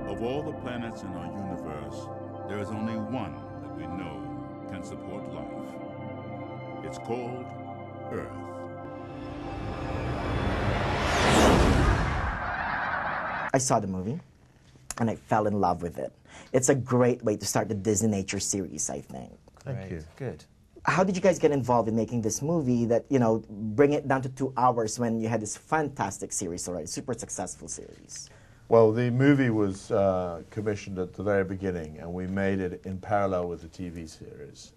Of all the planets in our universe, there is only one that we know can support life. It's called Earth. I saw the movie, and I fell in love with it. It's a great way to start the DisneyNature series, I think. Thank you. Good. How did you guys get involved in making this movie that, you know, bring it down to 2 hours when you had this fantastic series already, super successful series? Well, the movie was commissioned at the very beginning, and we made it in parallel with the TV series.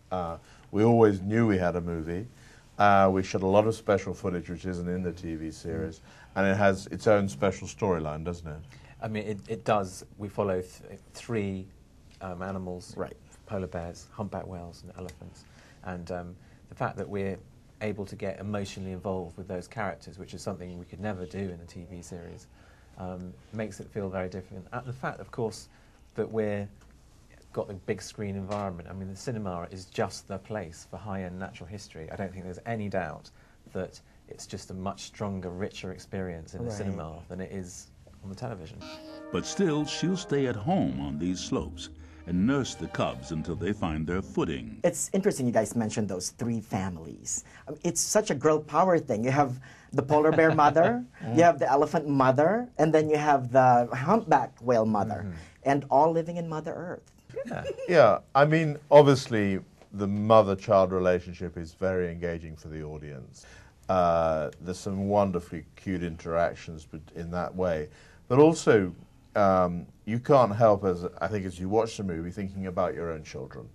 We always knew we had a movie. We shot a lot of special footage, which isn't in the TV series, and it has its own special storyline, doesn't it? I mean, it does. We follow 3 animals, right? Polar bears, humpback whales, and elephants. And the fact that we're able to get emotionally involved with those characters, which is something we could never do in a TV series, makes it feel very different. And the fact, of course, that we're got the big screen environment. I mean, the cinema is just the place for high-end natural history. I don't think there's any doubt that it's just a much stronger, richer experience in the cinema than it is on the television. But still, she'll stay at home on these slopes and nurse the cubs until they find their footing. It's interesting you guys mentioned those 3 families. I mean, it's such a girl power thing. You have the polar bear mother, you have the elephant mother, and then you have the humpback whale mother, and all living in Mother Earth. Yeah. Yeah, I mean, obviously, the mother-child relationship is very engaging for the audience. There's some wonderfully cute interactions in that way. But also, you can't help, I think, as you watch the movie, thinking about your own children.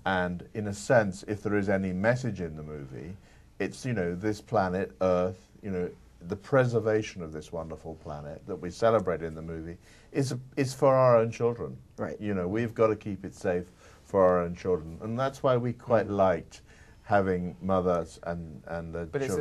And in a sense, if there is any message in the movie, it's, you know, this planet, Earth, you know, the preservation of this wonderful planet that we celebrate in the movie is for our own children. Right. You know, we've got to keep it safe for our own children. And that's why we quite liked having mothers and But children.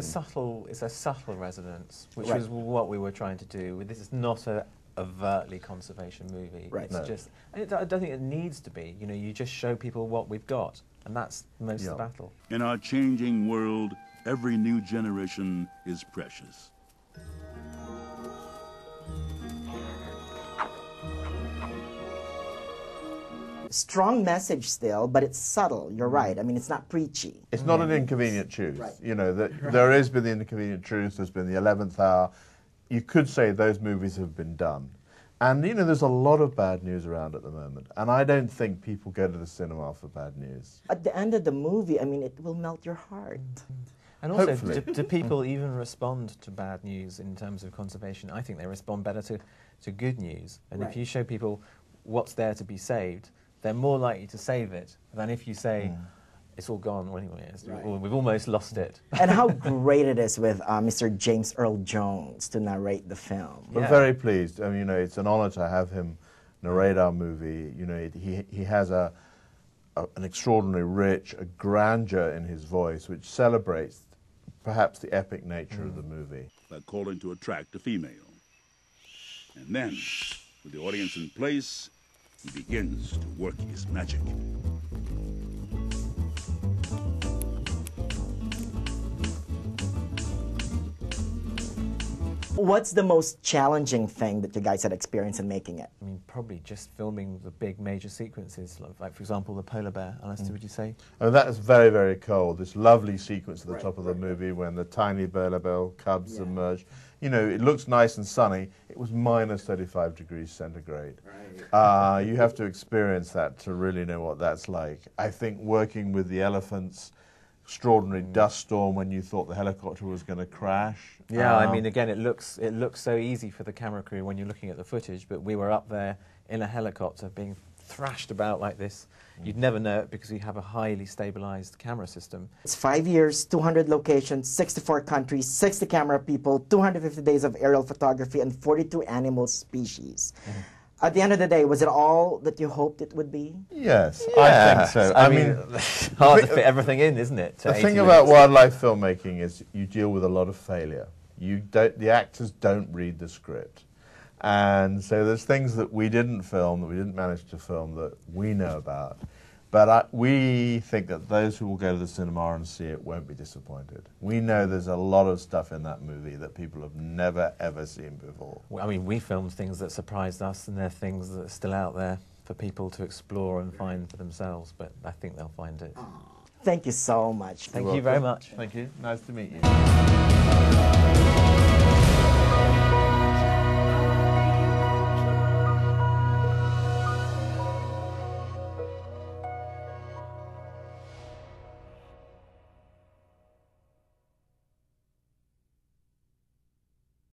it's a subtle resonance, which is what we were trying to do. This is not a overtly conservation movie. Right. It's just, and I don't think it needs to be. You know, you just show people what we've got, and that's most of the battle. In our changing world, every new generation is precious. Strong message still, but it's subtle. You're right. I mean, it's not preachy. It's not an inconvenient truth. Right. You know, there has been the inconvenient truth, there's been the 11th hour. You could say those movies have been done. And, you know, there's a lot of bad news around at the moment. And I don't think people go to the cinema for bad news. At the end of the movie, I mean, it will melt your heart. And also, Hopefully. do people even respond to bad news in terms of conservation? I think they respond better to good news. And if you show people what's there to be saved, they're more likely to save it than if you say, it's all gone, well, anyway, or we've almost lost it. And how great it is with Mr. James Earl Jones to narrate the film. We're very pleased. I mean, you know, it's an honor to have him narrate our movie. You know, he has an extraordinarily rich, a grandeur in his voice, which celebrates perhaps the epic nature of the movie. By calling to attract a female. And then, with the audience in place, he begins to work his magic. What's the most challenging thing that you guys had experienced in making it? I mean, probably just filming the big major sequences, like for example, the polar bear. Alastair, would you say? Oh, that is very, very cold. This lovely sequence at the top of the movie when the tiny polar bear cubs emerge. You know, it looks nice and sunny. It was minus 35 degrees centigrade. You have to experience that to really know what that's like. I think working with the elephants, extraordinary dust storm when you thought the helicopter was going to crash. Yeah, I mean, again, it looks so easy for the camera crew when you're looking at the footage, but we were up there in a helicopter being thrashed about like this. You'd never know it because we have a highly stabilized camera system. It's 5 years, 200 locations, 64 countries, 60 camera people, 250 days of aerial photography, and 42 animal species. At the end of the day, was it all that you hoped it would be? Yes, I think so. I mean, hard to fit everything in, isn't it? The thing about wildlife filmmaking is you deal with a lot of failure. The actors don't read the script. And so there's things that we didn't film, that we didn't manage to film, that we know about. But we think that those who will go to the cinema and see it won't be disappointed. We know there's a lot of stuff in that movie that people have never, ever seen before. Well, I mean, we filmed things that surprised us, and they're things that are still out there for people to explore and find for themselves, but I think they'll find it. Thank you so much. Thank you very much. Thank you. Nice to meet you.